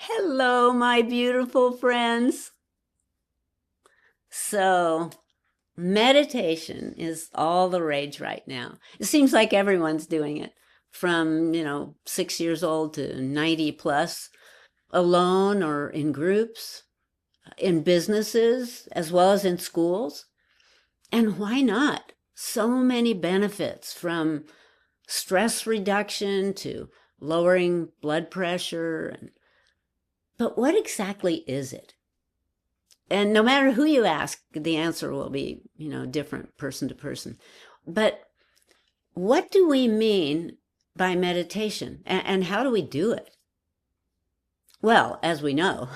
Hello, my beautiful friends. So, meditation is all the rage right now. It seems like everyone's doing it from, 6 years old to 90 plus, alone or in groups, in businesses, as well as in schools. And why not? So many benefits from stress reduction to lowering blood pressure. But what exactly is it? And no matter who you ask, the answer will be, different person to person. But what do we mean by meditation and how do we do it? Well, as we know,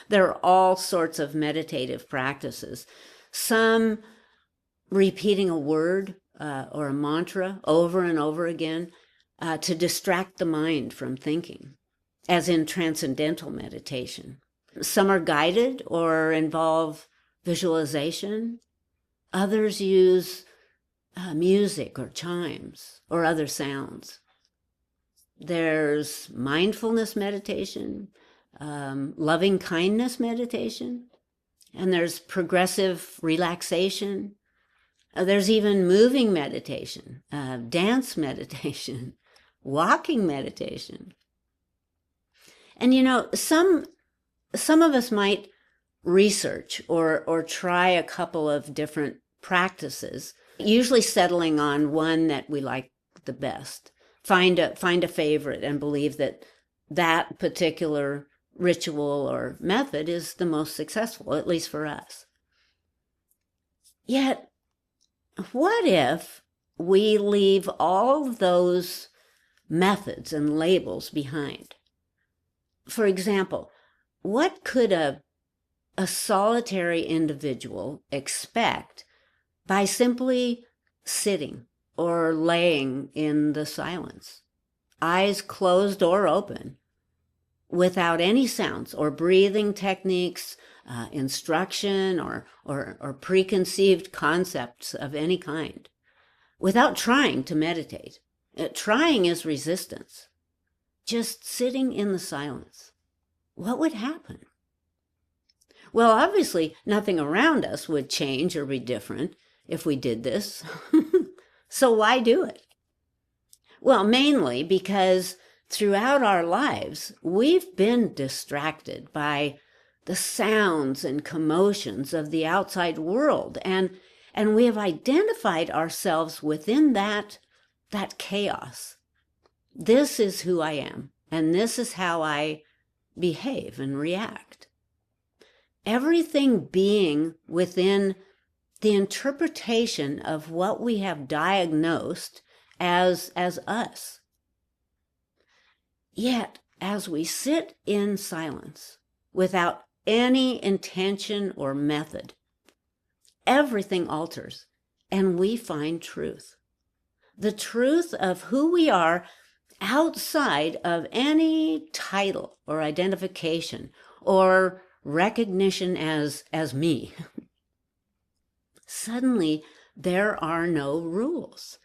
there are all sorts of meditative practices. Some repeating a word or a mantra over and over again to distract the mind from thinking, as in transcendental meditation. Some are guided or involve visualization. Others use music or chimes or other sounds. There's mindfulness meditation, loving kindness meditation, and there's progressive relaxation. There's even moving meditation, dance meditation, walking meditation. And some of us might research or try a couple of different practices, usually settling on one that we like the best. Find a favorite and believe that particular ritual or method is the most successful, at least for us. Yet, what if we leave all those methods and labels behind? For example, what could a solitary individual expect by simply sitting or laying in the silence, eyes closed or open, without any sounds or breathing techniques, instruction, or preconceived concepts of any kind, without trying to meditate? Trying is resistance. Just sitting in the silence. What would happen? Well, obviously, nothing around us would change or be different if we did this. So why do it? Well, mainly because throughout our lives, we've been distracted by the sounds and commotions of the outside world, and we have identified ourselves within that chaos. This is who I am, and this is how I behave and react. Everything being within the interpretation of what we have diagnosed as us. Yet, as we sit in silence, without any intention or method, everything alters, and we find truth. The truth of who we are outside of any title or identification or recognition as me. Suddenly, there are no rules,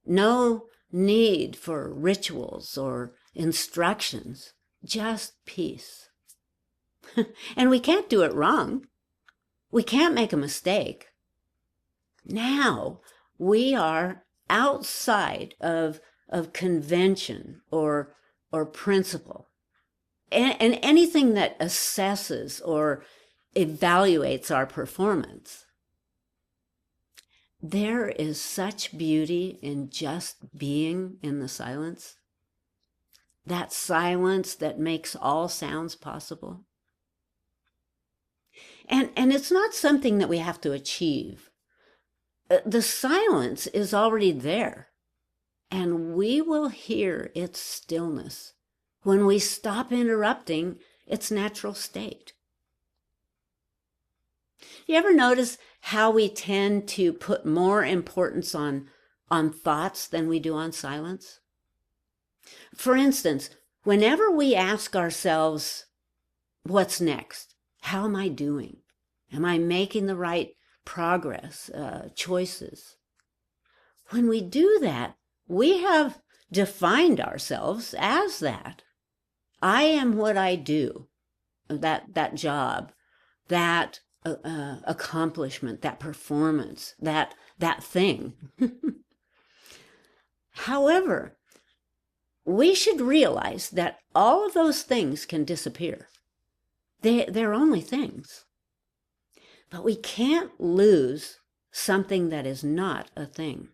no need for rituals or instructions, just peace. And we can't do it wrong. We can't make a mistake. Now we are outside of convention or principle, and anything that assesses or evaluates our performance. There is such beauty in just being in the silence, that silence that makes all sounds possible. And it's not something that we have to achieve. The silence is already there, and we will hear its stillness when we stop interrupting its natural state. You ever notice how we tend to put more importance on thoughts than we do on silence? For instance, whenever we ask ourselves, what's next? How am I doing? Am I making the right progress, choices? When we do that, we have defined ourselves as that. I am what I do. that job, that accomplishment, that performance, that thing. However, we should realize that all of those things can disappear. They're only things. But we can't lose something that is not a thing.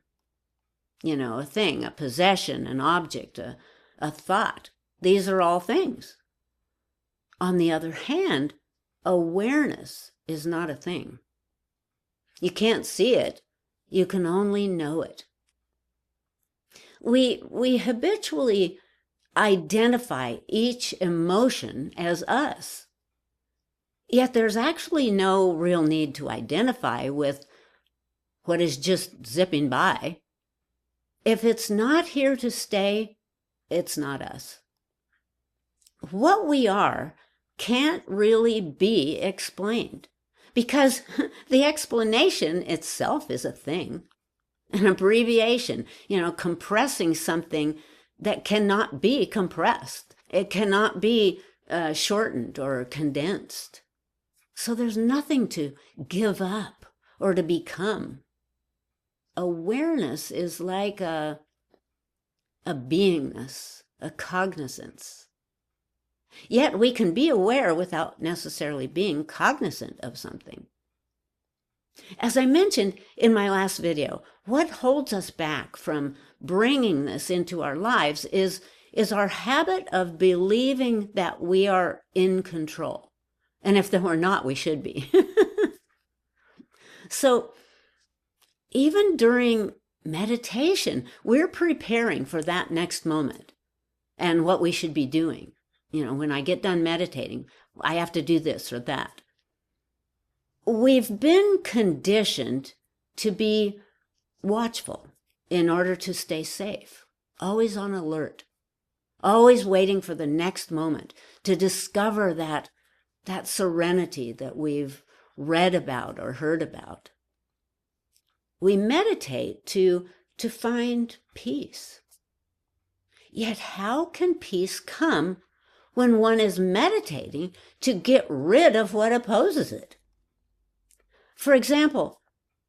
A thing, a possession, an object, a thought. These are all things. On the other hand, awareness is not a thing. You can't see it. You can only know it. We habitually identify each emotion as us. Yet there's actually no real need to identify with what is just zipping by. If it's not here to stay, it's not us. What we are can't really be explained because the explanation itself is a thing, an abbreviation, compressing something that cannot be compressed. It cannot be shortened or condensed. So there's nothing to give up or to become. Awareness is like a beingness, a cognizance. Yet we can be aware without necessarily being cognizant of something. As I mentioned in my last video, what holds us back from bringing this into our lives is our habit of believing that we are in control. And if we're not, we should be. So even during meditation, we're preparing for that next moment and what we should be doing. When I get done meditating, I have to do this or that. We've been conditioned to be watchful in order to stay safe, always on alert, always waiting for the next moment to discover that serenity that we've read about or heard about. We meditate to find peace. Yet how can peace come when one is meditating to get rid of what opposes it? For example,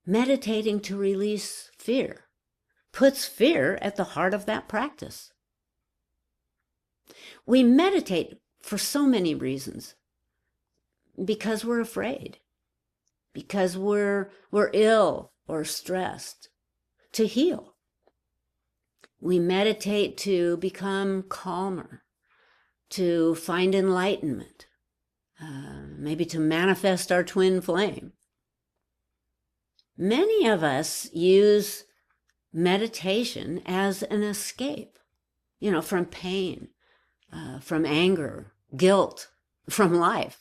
meditating to release fear puts fear at the heart of that practice. We meditate for so many reasons. Because we're afraid, because we're ill or stressed, to heal. We meditate to become calmer, to find enlightenment, maybe to manifest our twin flame. Many of us use meditation as an escape, from pain, from anger, guilt, from life.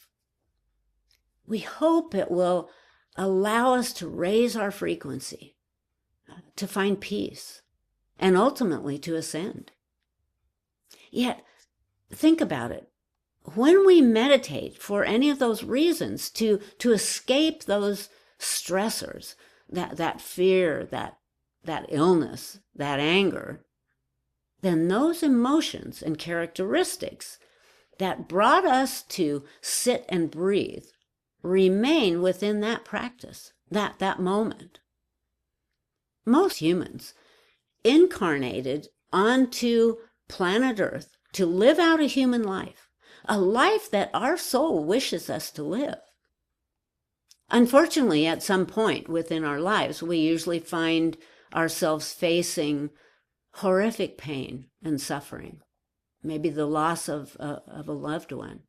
We hope it will allow us to raise our frequency, to find peace, and ultimately to ascend. Yet, think about it. When we meditate for any of those reasons, to escape those stressors, that fear, that illness, that anger, then those emotions and characteristics that brought us to sit and breathe remain within that practice, that moment. Most humans incarnated onto planet Earth to live out a human life, a life that our soul wishes us to live. Unfortunately, at some point within our lives, we usually find ourselves facing horrific pain and suffering, maybe the loss of a loved one,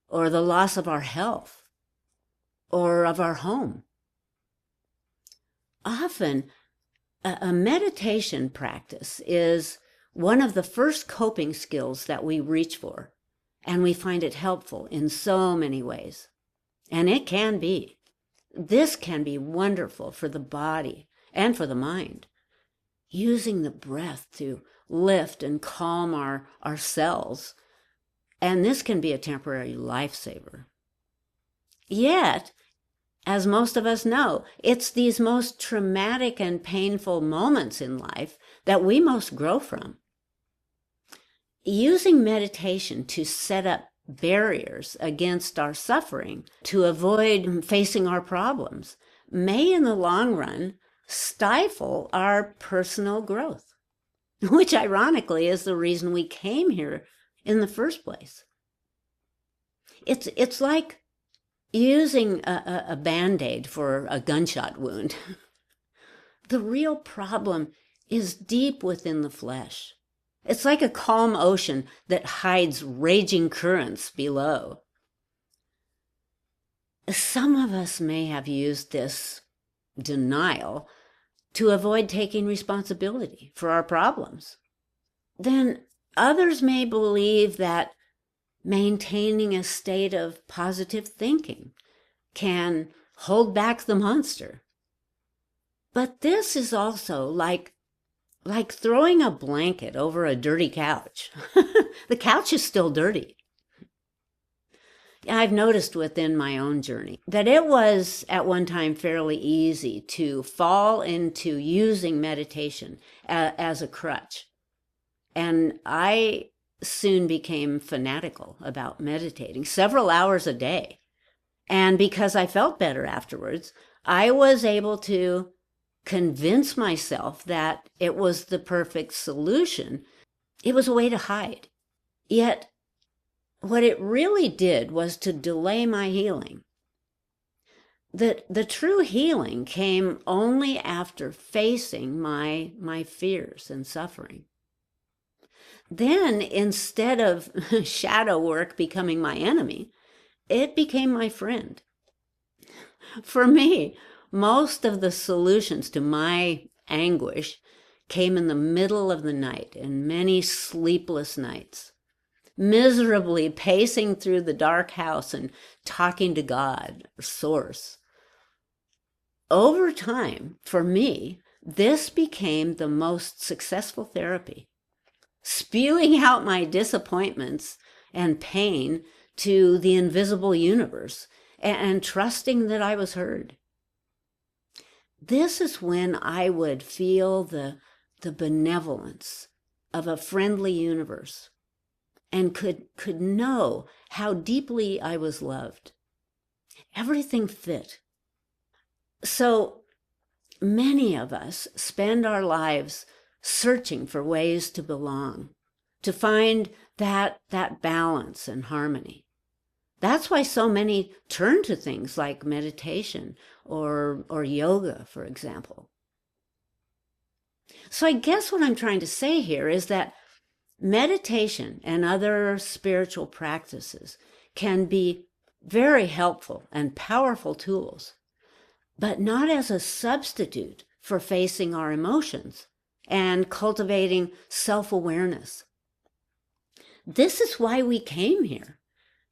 or the loss of our health, or of our home. Often, a meditation practice is one of the first coping skills that we reach for, and we find it helpful in so many ways. And it can be. This can be wonderful for the body and for the mind, using the breath to lift and calm our cells. And this can be a temporary lifesaver. Yet, as most of us know, it's these most traumatic and painful moments in life that we most grow from. Using meditation to set up barriers against our suffering to avoid facing our problems may, in the long run, stifle our personal growth, which ironically is the reason we came here in the first place. It's like using a Band-Aid for a gunshot wound. The real problem is deep within the flesh. It's like a calm ocean that hides raging currents below. Some of us may have used this denial to avoid taking responsibility for our problems. Then others may believe that maintaining a state of positive thinking can hold back the monster. But this is also like throwing a blanket over a dirty couch. The couch is still dirty. I've noticed within my own journey that it was at one time fairly easy to fall into using meditation as a crutch. And I soon became fanatical about meditating several hours a day. And because I felt better afterwards, I was able to convince myself that it was the perfect solution. It was a way to hide. Yet, what it really did was to delay my healing. The true healing came only after facing my fears and suffering. Then, instead of shadow work becoming my enemy, it became my friend. For me, most of the solutions to my anguish came in the middle of the night, and many sleepless nights, miserably pacing through the dark house and talking to God or Source. Over time, for me, this became the most successful therapy, spewing out my disappointments and pain to the invisible universe and trusting that I was heard. This is when I would feel the benevolence of a friendly universe and could know how deeply I was loved. Everything fit. So many of us spend our lives searching for ways to belong, to find that balance and harmony. That's why so many turn to things like meditation or yoga, for example. So I guess what I'm trying to say here is that meditation and other spiritual practices can be very helpful and powerful tools, but not as a substitute for facing our emotions and cultivating self-awareness. This is why we came here,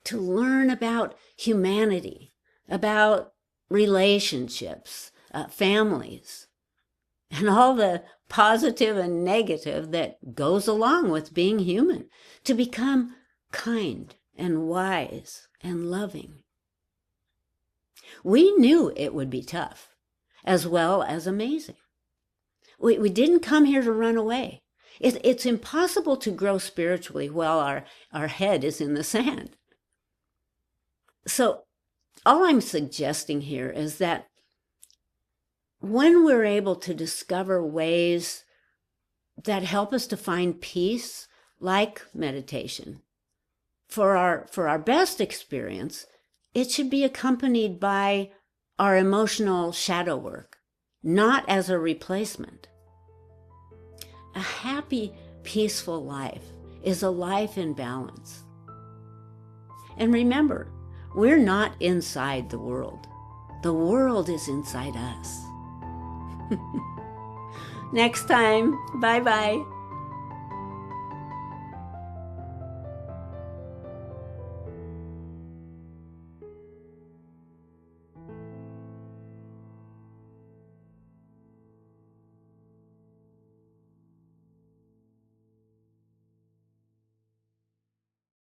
to learn about humanity, about relationships, families, and all the positive and negative that goes along with being human, to become kind and wise and loving. We knew it would be tough, as well as amazing. We didn't come here to run away. It's impossible to grow spiritually while our head is in the sand. So all I'm suggesting here is that when we're able to discover ways that help us to find peace, like meditation, for our best experience, it should be accompanied by our emotional shadow work, not as a replacement. A happy, peaceful life is a life in balance. And remember, we're not inside the world. The world is inside us. Next time, bye-bye.